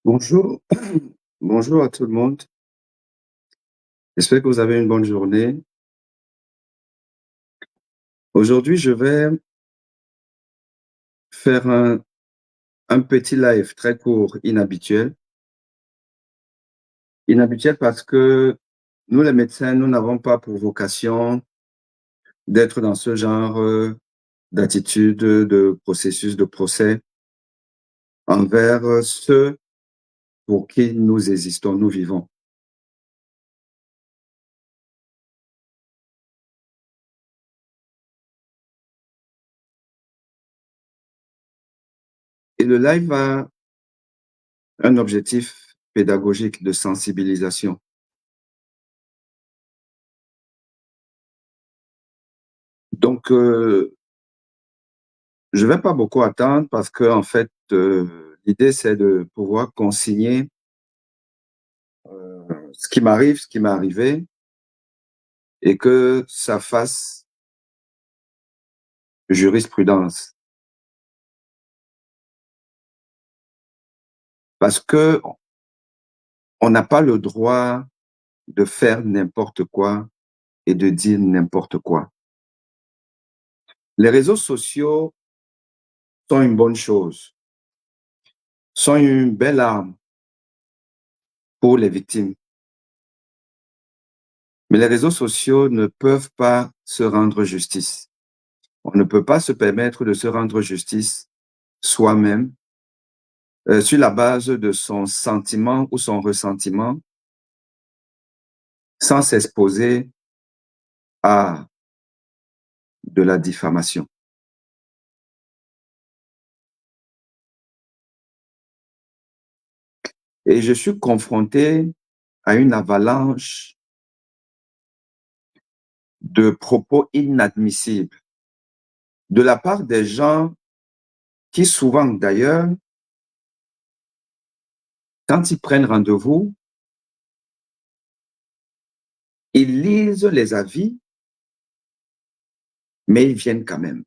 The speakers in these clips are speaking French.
Bonjour, bonjour à tout le monde. J'espère que vous avez une bonne journée. Aujourd'hui, je vais faire un petit live très court, inhabituel. Inhabituel parce que nous, les médecins, nous n'avons pas pour vocation d'être dans ce genre d'attitude, de processus, de procès envers ceux pour qui nous existons, nous vivons. Et le live a un objectif pédagogique de sensibilisation. Donc, je vais pas beaucoup attendre parce que en fait, l'idée, c'est de pouvoir consigner ce qui m'arrive, ce qui m'est arrivé et que ça fasse jurisprudence. Parce que on n'a pas le droit de faire n'importe quoi et de dire n'importe quoi. Les réseaux sociaux sont une bonne chose, sont une belle arme pour les victimes. Mais les réseaux sociaux ne peuvent pas se rendre justice. On ne peut pas se permettre de se rendre justice soi-même sur la base de son sentiment ou son ressentiment sans s'exposer à de la diffamation. Et je suis confronté à une avalanche de propos inadmissibles de la part des gens qui souvent d'ailleurs, quand ils prennent rendez-vous, ils lisent les avis, mais ils viennent quand même.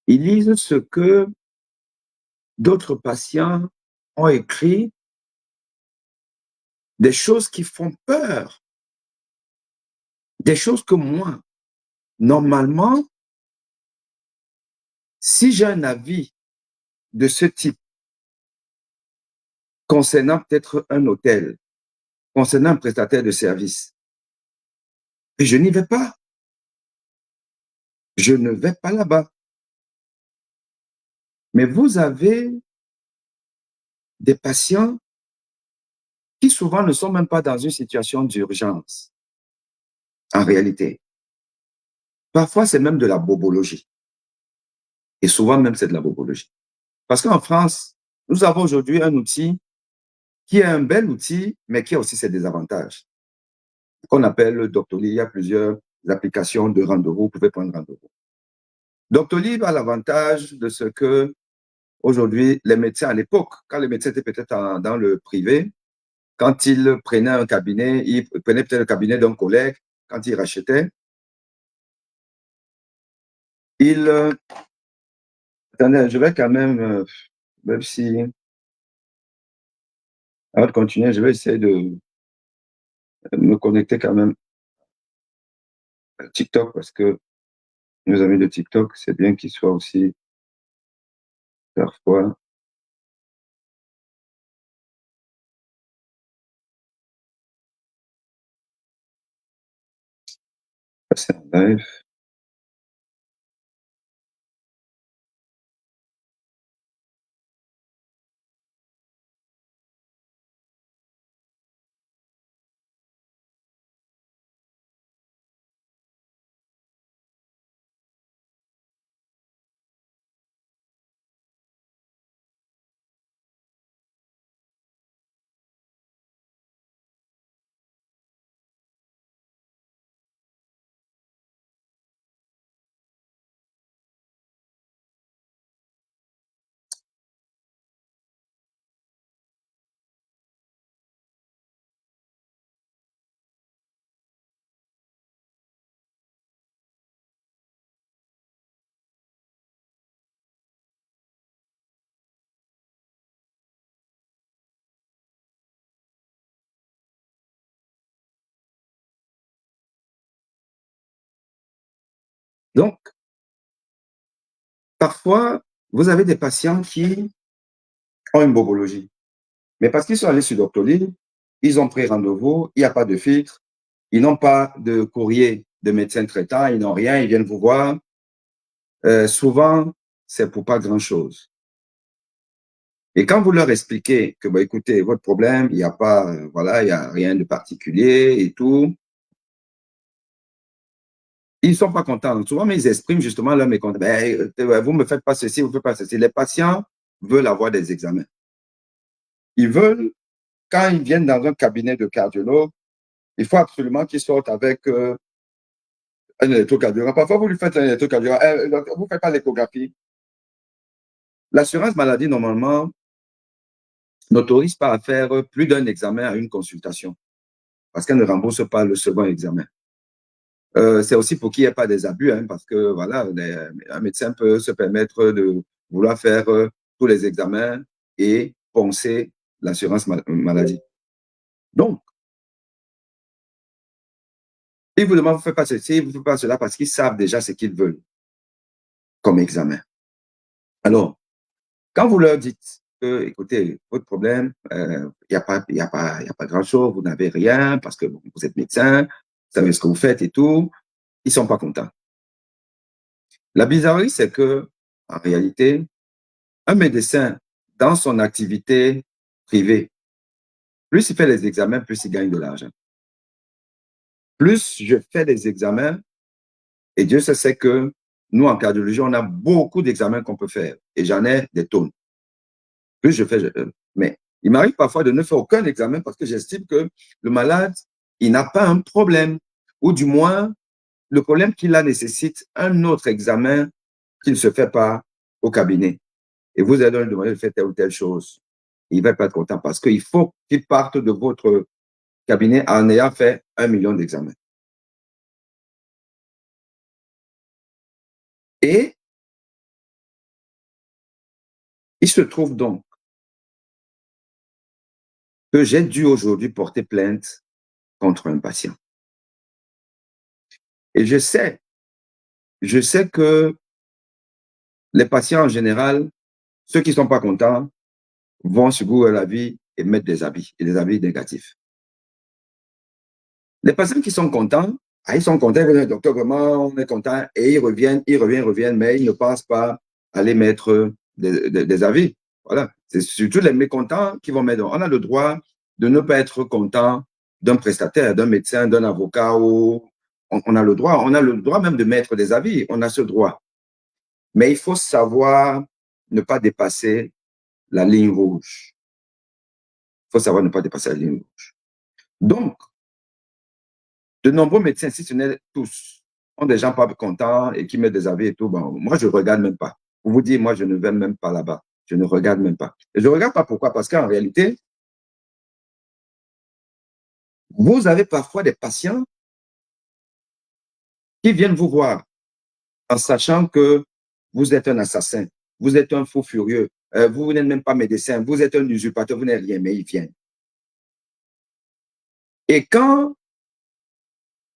Ils lisent ce que d'autres patients ont écrit, des choses qui font peur, des choses que moi, normalement, si j'ai un avis de ce type concernant peut-être un hôtel, concernant un prestataire de service, je n'y vais pas. Je ne vais pas là-bas. Mais vous avez des patients qui souvent ne sont même pas dans une situation d'urgence, en réalité. Parfois, c'est même de la bobologie. Et souvent même, c'est de la bobologie. Parce qu'en France, nous avons aujourd'hui un outil qui est un bel outil, mais qui a aussi ses désavantages. Qu'on appelle Doctolib. Il y a plusieurs applications de rendez-vous. Vous pouvez prendre rendez-vous. Doctolib a l'avantage de ce que aujourd'hui, les médecins à l'époque, quand les médecins étaient peut-être dans le privé, quand ils prenaient un cabinet, ils prenaient peut-être le cabinet d'un collègue, quand ils rachetaient, ils... attendez, je vais quand même, même si, avant de continuer, je vais essayer de me connecter quand même à TikTok parce que nos amis de TikTok, c'est bien qu'ils soient aussi parfois. C'est en live. Donc, parfois, vous avez des patients qui ont une bobologie. Mais parce qu'ils sont allés sur Doctolib, ils ont pris rendez-vous, il n'y a pas de filtre, ils n'ont pas de courrier de médecin traitant, ils n'ont rien, ils viennent vous voir. Souvent, c'est pour pas grand-chose. Et quand vous leur expliquez que, bah, écoutez, votre problème, il n'y a pas, voilà, il n'y a rien de particulier et tout, ils ne sont pas contents. Souvent, mais ils expriment justement leur mécontentement. Ben, vous ne me faites pas ceci, vous ne faites pas ceci. Les patients veulent avoir des examens. Ils veulent, quand ils viennent dans un cabinet de cardiologue, il faut absolument qu'ils sortent avec un électrocardiogramme. Parfois, vous lui faites un électrocardiogramme. Vous ne faites pas l'échographie. L'assurance maladie, normalement, n'autorise pas à faire plus d'un examen à une consultation parce qu'elle ne rembourse pas le second examen. C'est aussi pour qu'il n'y ait pas des abus, hein, parce que voilà, un médecin peut se permettre de vouloir faire tous les examens et poncer l'assurance maladie. Donc, ils vous demandent, vous ne faites pas ceci, vous ne faites pas cela, parce qu'ils savent déjà ce qu'ils veulent comme examen. Alors, quand vous leur dites que, écoutez, votre problème, il n'y a pas grand-chose, vous n'avez rien, parce que vous êtes médecin, vous savez ce que vous faites et tout, ils ne sont pas contents. La bizarrerie, c'est que, en réalité, un médecin, dans son activité privée, plus il fait les examens, plus il gagne de l'argent. Plus je fais des examens, et Dieu sait que nous, en cardiologie, on a beaucoup d'examens qu'on peut faire, et j'en ai des tonnes. Plus je fais, mais il m'arrive parfois de ne faire aucun examen parce que j'estime que le malade, il n'a pas un problème, ou du moins, le problème qu'il a nécessite un autre examen qui ne se fait pas au cabinet. Et vous allez lui demander de faire telle ou telle chose. Il ne va pas être content parce qu'il faut qu'il parte de votre cabinet en ayant fait 1 million d'examens. Et il se trouve donc que j'ai dû aujourd'hui porter plainte contre un patient. Et je sais que les patients en général, ceux qui ne sont pas contents, vont sur Google Avis et mettre des avis, et des avis négatifs. Les patients qui sont contents, ils sont contents, ils disent, docteur, vraiment, on est content, et ils reviennent, mais ils ne pensent pas aller mettre des avis. Voilà. C'est surtout les mécontents qui vont mettre. On a le droit de ne pas être content d'un prestataire, d'un médecin, d'un avocat, ou on a le droit même de mettre des avis, on a ce droit. Mais il faut savoir ne pas dépasser la ligne rouge. Il faut savoir ne pas dépasser la ligne rouge. Donc, de nombreux médecins, si ce n'est tous, ont des gens pas contents et qui mettent des avis et tout. Bon, moi, je ne regarde même pas. Pour vous dire, moi, je ne vais même pas là-bas. Je ne regarde même pas. Et je ne regarde pas pourquoi? Parce qu'en réalité, vous avez parfois des patients qui viennent vous voir en sachant que vous êtes un assassin, vous êtes un fou furieux, vous n'êtes même pas médecin, vous êtes un usurpateur, vous n'êtes rien, mais ils viennent. Et quand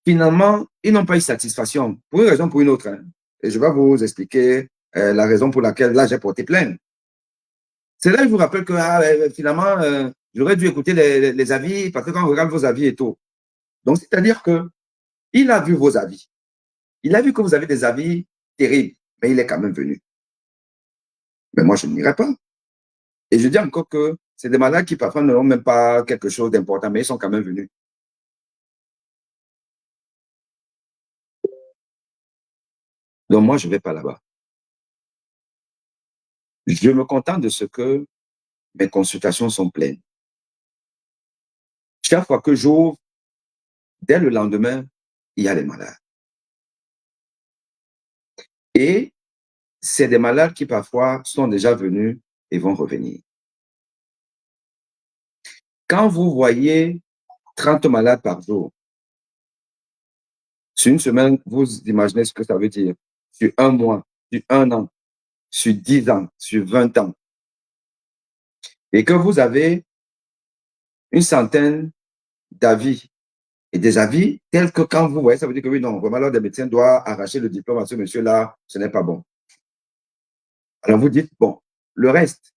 finalement, ils n'ont pas eu satisfaction, pour une raison ou pour une autre. Hein. Et je vais vous expliquer la raison pour laquelle là, j'ai porté plainte. C'est là que je vous rappelle que finalement, j'aurais dû écouter les avis, parce que quand on regarde vos avis et tout. Donc, c'est-à-dire qu'il a vu vos avis. Il a vu que vous avez des avis terribles, mais il est quand même venu. Mais moi, je n'irai pas. Et je dis encore que c'est des malades qui parfois n'ont même pas quelque chose d'important, mais ils sont quand même venus. Donc, moi, je ne vais pas là-bas. Je me contente de ce que mes consultations sont pleines. Chaque fois que j'ouvre, dès le lendemain, il y a les malades. Et c'est des malades qui parfois sont déjà venus et vont revenir. Quand vous voyez 30 malades par jour, sur une semaine, vous imaginez ce que ça veut dire. Sur un mois, sur un an, sur 10 ans, sur 20 ans. Et que vous avez une centaine d'avis et des avis tels que quand vous voyez, ça veut dire que oui, non, vraiment, l'ordre des médecins doit arracher le diplôme à ce monsieur-là, ce n'est pas bon. Alors vous dites, bon, le reste,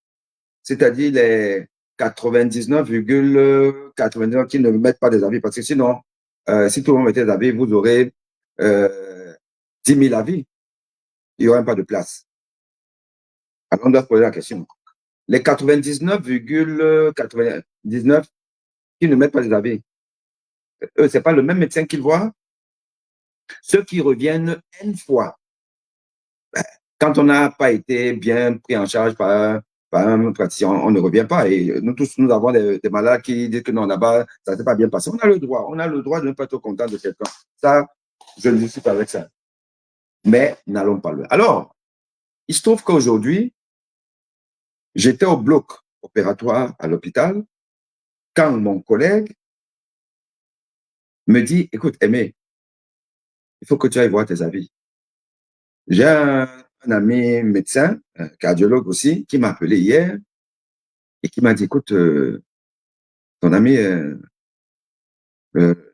c'est-à-dire les 99,99 qui ne mettent pas des avis, parce que sinon, si tout le monde mettait des avis, vous aurez 10 000 avis, il n'y aurait pas de place. Alors on doit se poser la question. Les 99,99 qui ne mettent pas des avis, eux, ce n'est pas le même médecin qu'ils voient. Ceux qui reviennent une fois, quand on n'a pas été bien pris en charge par un praticien, on ne revient pas. Et nous tous, nous avons des malades qui disent que non, là-bas, ça ne s'est pas bien passé. On a le droit de ne pas être content de quelqu'un. Ça, je ne discute pas avec ça. Mais n'allons pas loin. Alors, il se trouve qu'aujourd'hui, j'étais au bloc opératoire à l'hôpital quand mon collègue me dit, écoute, Aimé, il faut que tu ailles voir tes avis. J'ai un ami médecin, un cardiologue aussi, qui m'a appelé hier et qui m'a dit, écoute, ton ami, le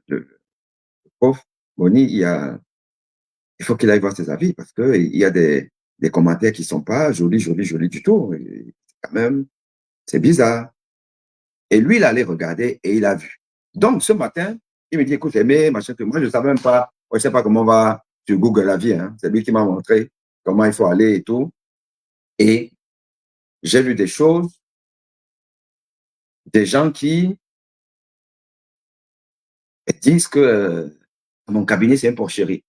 prof, Boni, il faut qu'il aille voir ses avis parce qu'il y a des commentaires qui ne sont pas jolis, jolis, jolis du tout. Et quand même, c'est bizarre. Et lui, il allait regarder et il a vu. Donc, ce matin, il me dit, écoute, Aimé, machin, moi, je ne savais même pas, je ne sais pas comment on va sur Google la vie. Hein. C'est lui qui m'a montré comment il faut aller et tout. Et j'ai vu des choses, des gens qui disent que mon cabinet, c'est un porcherie.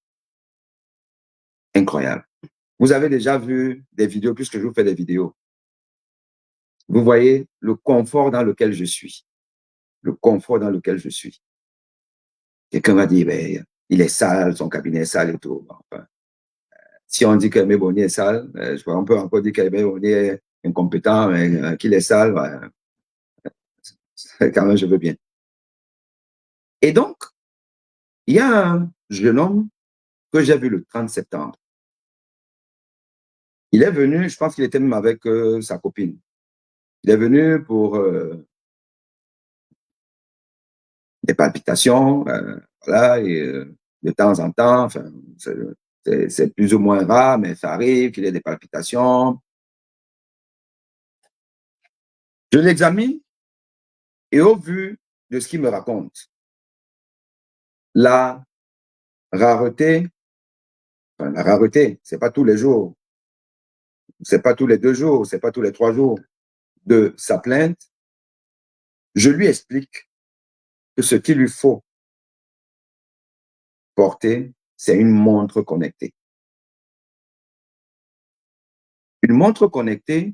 Incroyable. Vous avez déjà vu des vidéos, puisque je vous fais des vidéos. Vous voyez le confort dans lequel je suis. Le confort dans lequel je suis. Quelqu'un m'a dit, ben, il est sale, son cabinet est sale et tout. Enfin, si on dit qu'Aimé Boni est sale, on peut encore dire qu'Aimé Boni est incompétent, mais qu'il est sale, quand même, je veux bien. Et donc, il y a un jeune homme que j'ai vu le 30 septembre. Il est venu, je pense qu'il était même avec sa copine. Il est venu pour des palpitations, voilà, et de temps en temps, enfin, c'est plus ou moins rare, mais ça arrive qu'il ait des palpitations. Je l'examine et au vu de ce qu'il me raconte, la rareté, enfin, la rareté, c'est pas tous les jours, c'est pas tous les 2 jours, c'est pas tous les 3 jours de sa plainte, je lui explique que ce qu'il lui faut porter, c'est une montre connectée. Une montre connectée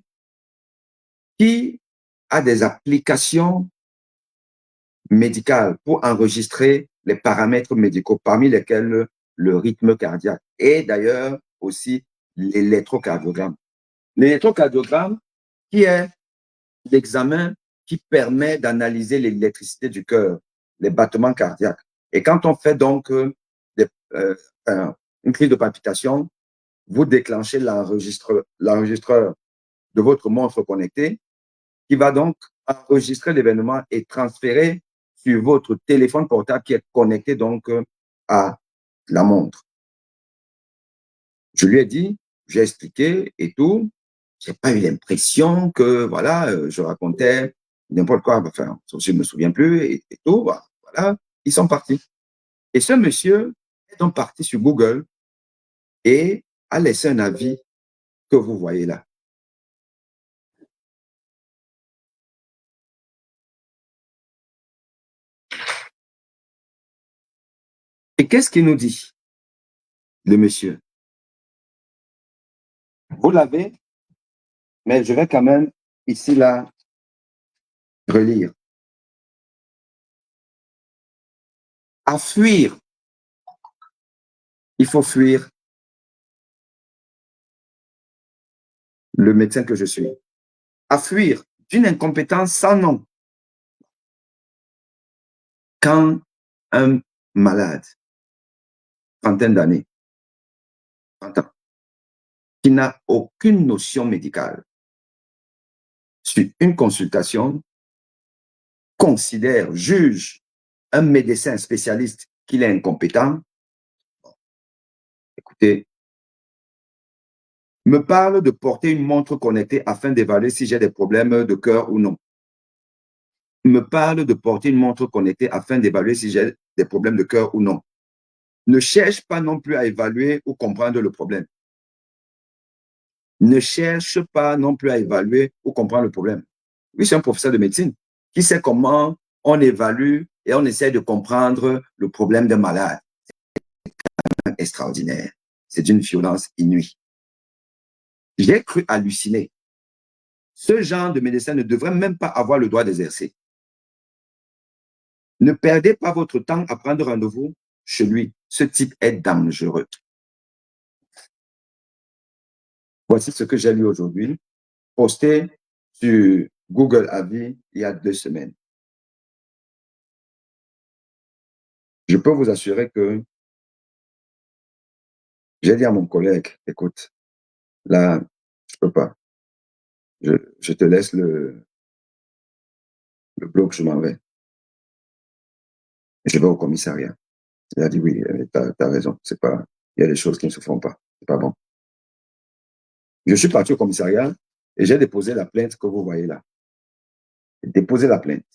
qui a des applications médicales pour enregistrer les paramètres médicaux, parmi lesquels le rythme cardiaque et d'ailleurs aussi l'électrocardiogramme. L'électrocardiogramme qui est l'examen qui permet d'analyser l'électricité du cœur, les battements cardiaques. Et quand on fait donc une crise de palpitation, vous déclenchez l'enregistreur de votre montre connectée qui va donc enregistrer l'événement et transférer sur votre téléphone portable qui est connecté donc à la montre. Je lui ai dit, j'ai expliqué et tout. J'ai pas eu l'impression que, voilà, je racontais n'importe quoi. Enfin, je ne me souviens plus et tout. Voilà, ils sont partis. Et ce monsieur est donc parti sur Google et a laissé un avis que vous voyez là. Et qu'est-ce qu'il nous dit, le monsieur? Vous l'avez, mais je vais quand même ici, là, relire. À fuir, il faut fuir le médecin que je suis. À fuir d'une incompétence sans nom. Quand un malade, trentaine d'années, 30 ans, qui n'a aucune notion médicale, sur une consultation, considère, juge un médecin spécialiste qu'il est incompétent, écoutez, me parle de porter une montre connectée afin d'évaluer si j'ai des problèmes de cœur ou non. Me parle de porter une montre connectée afin d'évaluer si j'ai des problèmes de cœur ou non. Ne cherche pas non plus à évaluer ou comprendre le problème. Ne cherche pas non plus à évaluer ou comprendre le problème. Oui, c'est un professeur de médecine qui sait comment on évalue et on essaie de comprendre le problème d'un malade. C'est extraordinaire. C'est d'une violence inouïe. J'ai cru halluciner. Ce genre de médecin ne devrait même pas avoir le droit d'exercer. Ne perdez pas votre temps à prendre rendez-vous chez lui. Ce type est dangereux. Voici ce que j'ai lu aujourd'hui, posté sur Google Avis il y a 2 semaines. Je peux vous assurer que j'ai dit à mon collègue, écoute, là, je peux pas. Je te laisse le bloc, je m'en vais. Je vais au commissariat. Il a dit oui, t'as raison. C'est pas, il y a des choses qui ne se font pas. C'est pas bon. Je suis parti au commissariat et j'ai déposé la plainte que vous voyez là. J'ai déposé la plainte.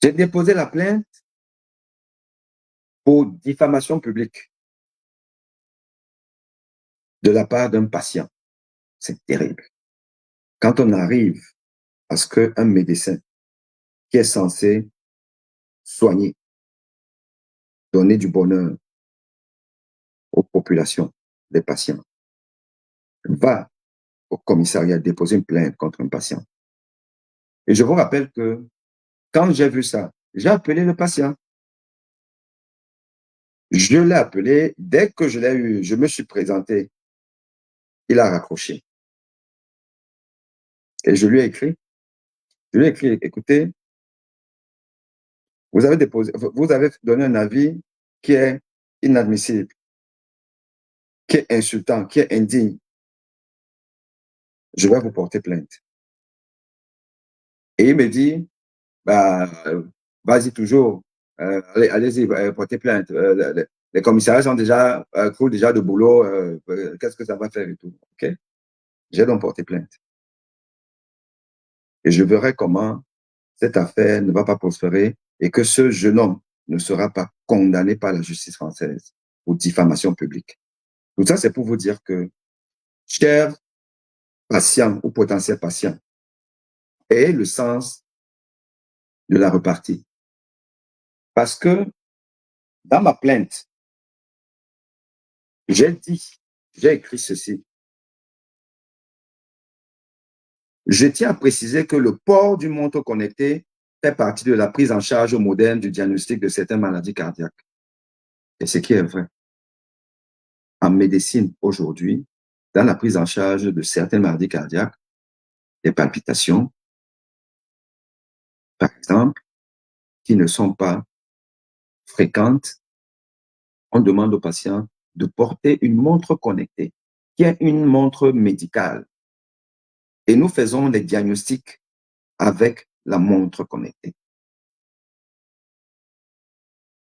J'ai déposé la plainte pour diffamation publique de la part d'un patient. C'est terrible. Quand on arrive à ce qu'un médecin qui est censé soigner, donner du bonheur aux populations, des patients, va au commissariat déposer une plainte contre un patient. Et je vous rappelle que quand j'ai vu ça, j'ai appelé le patient. Je l'ai appelé, dès que je l'ai eu, je me suis présenté, il a raccroché. Et je lui ai écrit, écoutez, vous avez donné un avis qui est inadmissible, qui est insultant, qui est indigne. Je vais vous porter plainte. Et il me dit, bah, vas-y toujours, allez-y, portez plainte. Les commissariats sont déjà, coulent déjà de boulot, qu'est-ce que ça va faire et tout. OK? J'ai donc porté plainte. Et je verrai comment cette affaire ne va pas prospérer et que ce jeune homme ne sera pas condamné par la justice française pour diffamation publique. Tout ça, c'est pour vous dire que, chers patients ou potentiels patients, ayez le sens de la repartie. Parce que dans ma plainte, j'ai écrit ceci. Je tiens à préciser que le port d'une montre connectée fait partie de la prise en charge moderne du diagnostic de certaines maladies cardiaques. Et ce qui est vrai. En médecine, aujourd'hui, dans la prise en charge de certaines maladies cardiaques, des palpitations, par exemple, qui ne sont pas fréquentes, on demande aux patients de porter une montre connectée, qui est une montre médicale. Et nous faisons les diagnostics avec la montre connectée.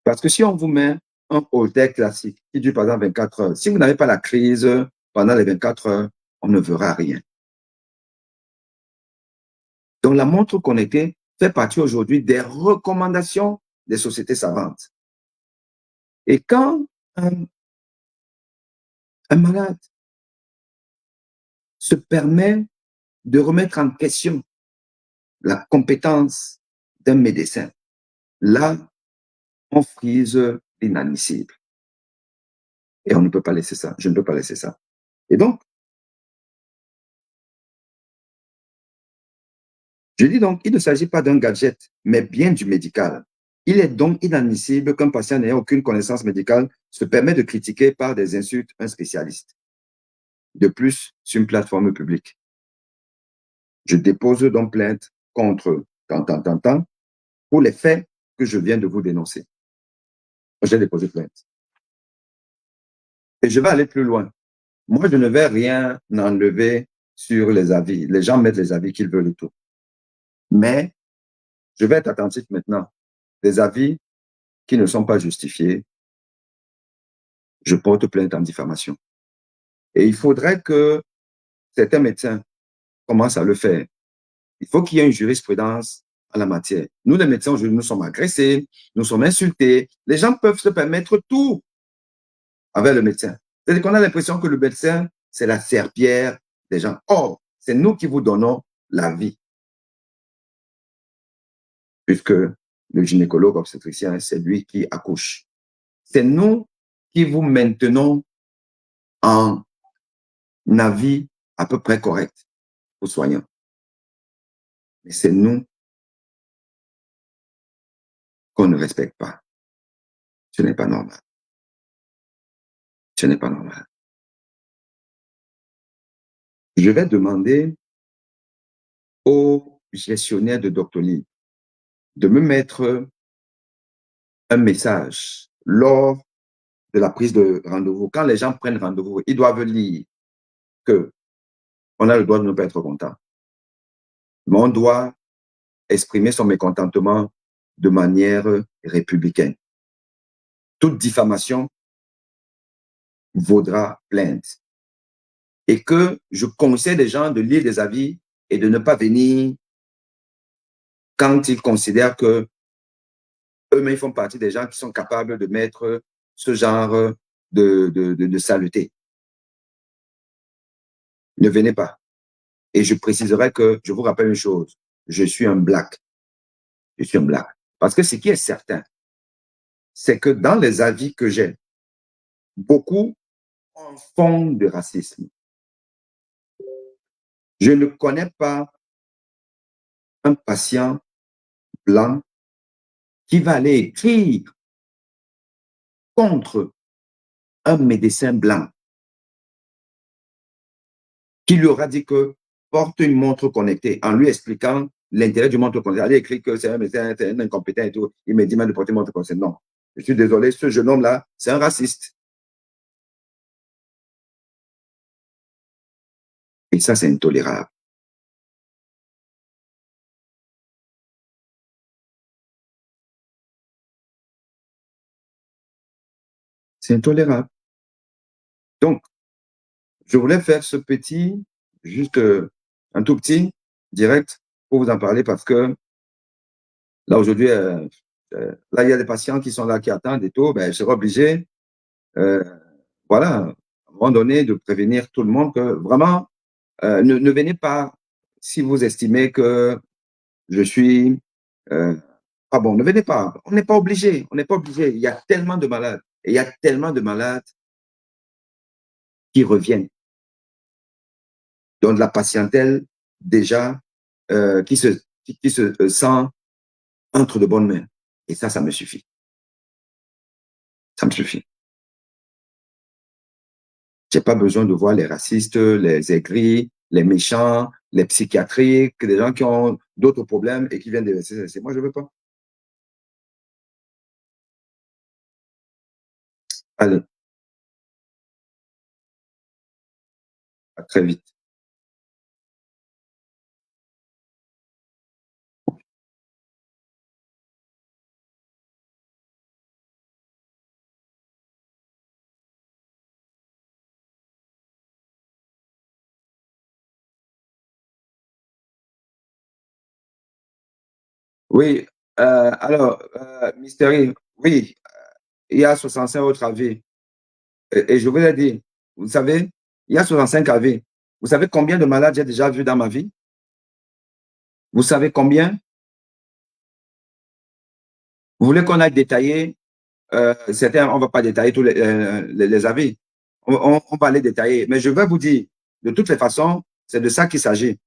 Parce que si on vous met un Holter classique qui dure par exemple 24 heures, si vous n'avez pas la crise pendant les 24 heures, on ne verra rien. Donc la montre connectée fait partie aujourd'hui des recommandations des sociétés savantes. Et quand un malade se permet de remettre en question la compétence d'un médecin, là, on frise l'inadmissible. Et on ne peut pas laisser ça. Je ne peux pas laisser ça. Et donc, je dis donc, il ne s'agit pas d'un gadget, mais bien du médical. Il est donc inadmissible qu'un patient n'ayant aucune connaissance médicale se permette de critiquer par des insultes un spécialiste. De plus, sur une plateforme publique. Je dépose donc plainte contre tant, pour les faits que je viens de vous dénoncer. J'ai déposé plainte. Et je vais aller plus loin. Moi, je ne vais rien enlever sur les avis. Les gens mettent les avis qu'ils veulent et tout. Mais je vais être attentif maintenant. Des avis qui ne sont pas justifiés, je porte plainte en diffamation. Et il faudrait que certains médecins commencent à le faire. Il faut qu'il y ait une jurisprudence en la matière. Nous, les médecins, aujourd'hui, nous sommes agressés, nous sommes insultés. Les gens peuvent se permettre tout avec le médecin. C'est-à-dire qu'on a l'impression que le médecin, c'est la serpillière des gens. Or, c'est nous qui vous donnons la vie. Puisque le gynécologue obstétricien, c'est lui qui accouche. C'est nous qui vous maintenons en avis à peu près correct aux soignants. Mais c'est nous qu'on ne respecte pas. Ce n'est pas normal. Ce n'est pas normal. Je vais demander au gestionnaire de Doctolib de me mettre un message lors de la prise de rendez-vous. Quand les gens prennent rendez-vous, ils doivent lire que on a le droit de ne pas être content. Mais on doit exprimer son mécontentement de manière républicaine. Toute diffamation vaudra plainte. Et que je conseille les gens de lire des avis et de ne pas venir quand ils considèrent que eux-mêmes font partie des gens qui sont capables de mettre ce genre de saleté. Ne venez pas. Et je préciserai que, je vous rappelle une chose, je suis un black. Je suis un black. Parce que ce qui est certain, c'est que dans les avis que j'ai, beaucoup en font de racisme. Je ne connais pas un patient blanc qui va aller écrire contre un médecin blanc qui lui aura dit que porte une montre connectée en lui expliquant l'intérêt du montre connectée. Allez écrire que c'est un médecin, un incompétent et tout. Il me dit même de porter une montre connectée. Non, je suis désolé, ce jeune homme-là, c'est un raciste. Et ça, c'est intolérable. C'est intolérable. Donc, je voulais faire ce petit, juste un tout petit direct pour vous en parler parce que là, aujourd'hui, là, il y a des patients qui sont là, qui attendent et tout. Ben, je serai obligé, voilà, à un moment donné, de prévenir tout le monde que vraiment, ne venez pas si vous estimez que je suis pas bon. Ne venez pas. On n'est pas obligé. On n'est pas obligé. Il y a tellement de malades. Et il y a tellement de malades qui reviennent. Donc, la patientèle, déjà, qui se sent entre de bonnes mains. Et ça me suffit. Ça me suffit. J'ai pas besoin de voir les racistes, les aigris, les méchants, les psychiatriques, des gens qui ont d'autres problèmes et qui viennent de laisser. Moi, je veux pas. Allez, à très vite. Oui, alors, Mystery, oui, il y a 65 autres avis. Et je vous l'ai dit, vous savez, il y a 65 avis. Vous savez combien de malades j'ai déjà vu dans ma vie? Vous savez combien? Vous voulez qu'on aille détailler certains, on ne va pas détailler tous les avis. On va les détailler. Mais je vais vous dire, de toutes les façons, c'est de ça qu'il s'agit.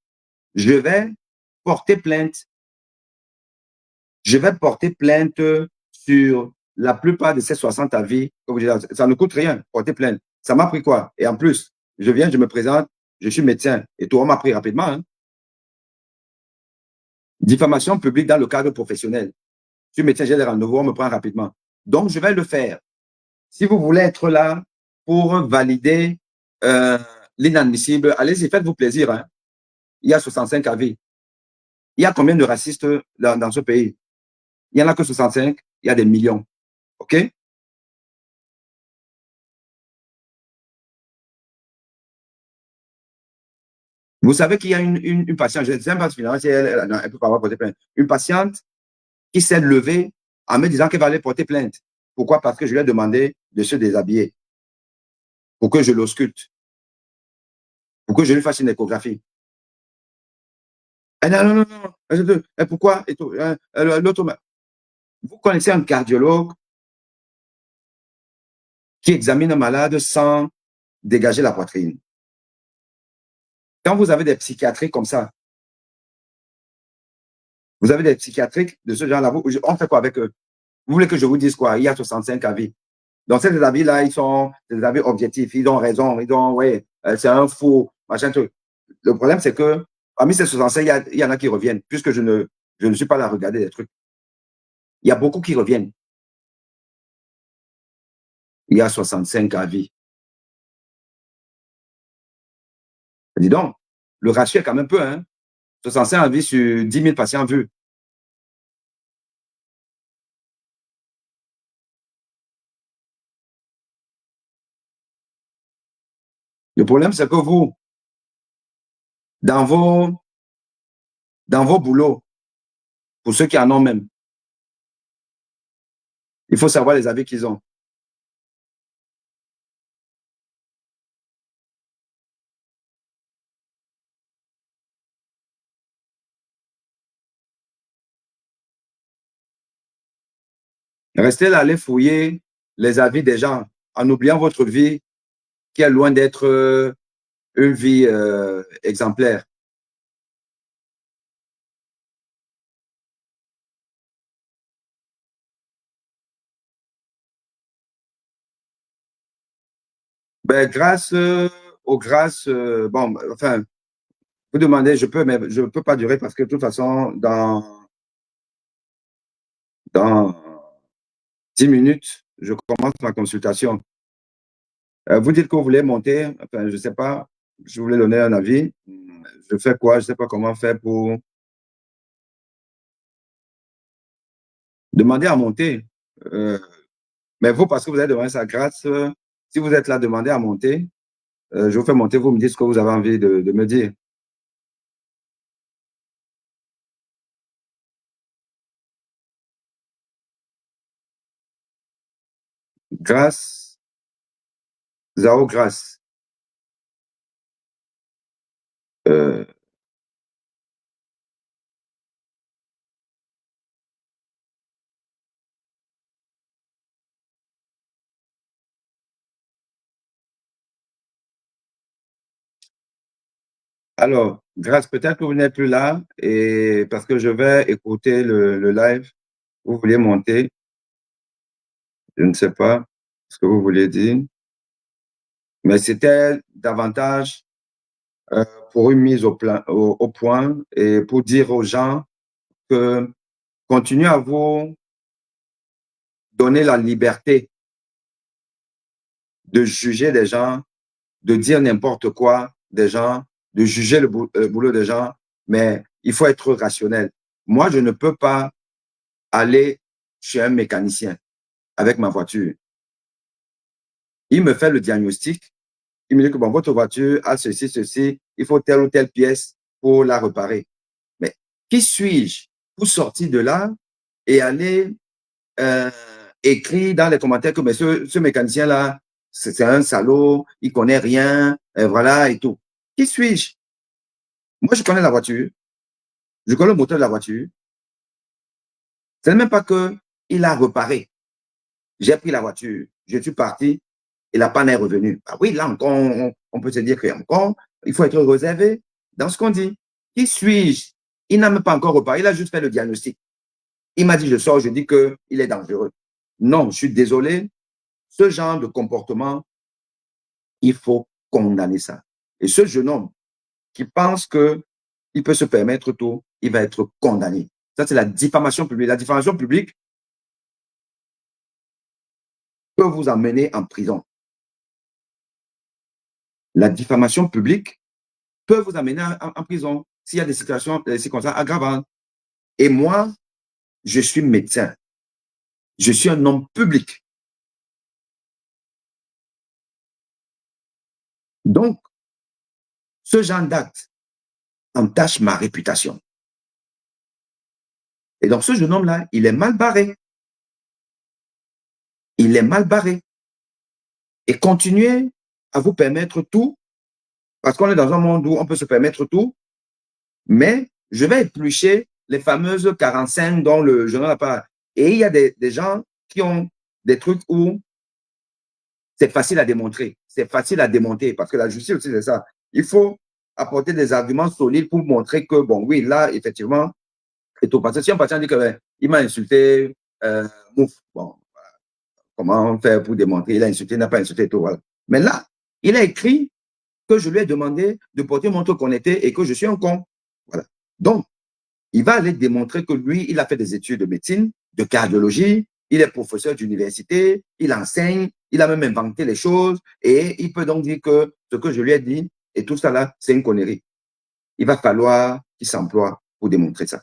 Je vais porter plainte. Je vais porter plainte sur la plupart de ces 60 avis. Ça ne coûte rien, porter plainte. Ça m'a pris quoi? Et en plus, je viens, je me présente, je suis médecin. Et tout, on m'a pris rapidement. Hein. Diffamation publique dans le cadre professionnel. Je me tiens, j'ai des rendez-vous, on me prend rapidement. Donc, je vais le faire. Si vous voulez être là pour valider l'inadmissible, allez-y, faites-vous plaisir. Hein. Il y a 65 avis. Il y a combien de racistes dans ce pays? Il n'y en a que 65, il y a des millions. OK? Vous savez qu'il y a une patiente, je ne sais pas si elle peut pas avoir porté plainte, une patiente qui s'est levée en me disant qu'elle va aller porter plainte. Pourquoi? Parce que je lui ai demandé de se déshabiller pour que je l'ausculte, pour que je lui fasse une échographie. Elle dit, non, non, non, pourquoi? L'autre, vous connaissez un cardiologue qui examine un malade sans dégager la poitrine. Quand vous avez des psychiatriques comme ça, vous avez des psychiatriques de ce genre-là, on fait quoi avec eux? Vous voulez que je vous dise quoi? Il y a 65 avis. Donc, ces avis-là, ils sont des avis objectifs. Ils ont raison. Ils ont, oui, c'est un faux, machin truc. Le problème, c'est que parmi ces 65, il y en a qui reviennent, puisque je ne suis pas là à regarder des trucs. Il y a beaucoup qui reviennent. Il y a 65 avis. Dis donc, le ratio est quand même peu, hein? 65 avis sur 10 000 patients vus. Le problème, c'est que vous, dans vos boulots, pour ceux qui en ont même, il faut savoir les avis qu'ils ont. Restez là, allez fouiller les avis des gens en oubliant votre vie qui est loin d'être une vie exemplaire. Ben, grâce aux grâces, bon, enfin, vous demandez, je peux, mais je ne peux pas durer parce que de toute façon, dans 10 minutes, je commence ma consultation. Vous dites que vous voulez monter, enfin, je ne sais pas, je voulais donner un avis. Je fais quoi? Je ne sais pas comment faire pour demander à monter. Euh, mais vous, parce que vous êtes devant sa grâce, si vous êtes là, demandez à monter. Je vous fais monter, vous me dites ce que vous avez envie de me dire. Grâce, Zao grâce. Euh, alors, grâce, peut-être que vous n'êtes plus là et parce que je vais écouter le live. Vous vouliez monter, je ne sais pas ce que vous vouliez dire, mais c'était davantage euh, pour une mise au point et pour dire aux gens que continuez à vous donner la liberté de juger des gens, de dire n'importe quoi des gens, de juger le boulot des gens, mais il faut être rationnel. Moi, je ne peux pas aller chez un mécanicien avec ma voiture. Il me fait le diagnostic, il me dit que bon, votre voiture a ceci, ceci, il faut telle ou telle pièce pour la réparer. Mais qui suis-je pour sortir de là et aller euh, écrire dans les commentaires que mais ce mécanicien-là, c'est un salaud, il connaît rien, et voilà et tout. Qui suis-je? Moi, je connais la voiture, je connais le moteur de la voiture. Ce n'est même pas qu'il a reparé. J'ai pris la voiture, je suis parti et la panne est revenue. Ah oui, là encore, on peut se dire qu'encore, il faut être réservé dans ce qu'on dit. Qui suis-je? Il n'a même pas encore reparé, il a juste fait le diagnostic. Il m'a dit, je sors, je dis qu'il est dangereux. Non, je suis désolé. Ce genre de comportement, il faut condamner ça. Et ce jeune homme qui pense qu'il peut se permettre tout, il va être condamné. Ça, c'est la diffamation publique. La diffamation publique peut vous emmener en prison. La diffamation publique peut vous amener en prison s'il y a des situations, des circonstances aggravantes. Et moi, je suis médecin. Je suis un homme public. Donc, ce genre d'acte entache ma réputation. Et donc, ce jeune homme-là, il est mal barré. Il est mal barré. Et continuer à vous permettre tout, parce qu'on est dans un monde où on peut se permettre tout, mais je vais éplucher les fameuses 45 dont le jeune homme n'a pas. Et il y a des gens qui ont des trucs où c'est facile à démontrer, c'est facile à démonter, parce que la justice aussi, c'est ça. Il faut apporter des arguments solides pour montrer que, bon, oui, là, effectivement, c'est tout. Parce que si un patient dit que ben, il m'a insulté, mouf, bon, comment faire pour démontrer, il a insulté, il n'a pas insulté, tout, voilà. Mais là, il a écrit que je lui ai demandé de porter mon truc connecté et que je suis un con. Voilà. Donc, il va aller démontrer que lui, il a fait des études de médecine, de cardiologie, il est professeur d'université, il enseigne, il a même inventé les choses et il peut donc dire que ce que je lui ai dit et tout ça là, c'est une connerie. Il va falloir qu'il s'emploie pour démontrer ça.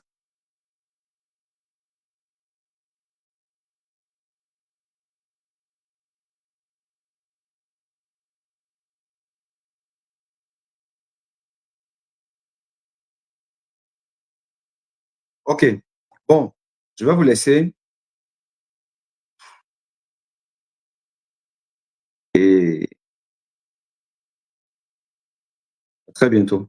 OK. Bon, je vais vous laisser et à très bientôt.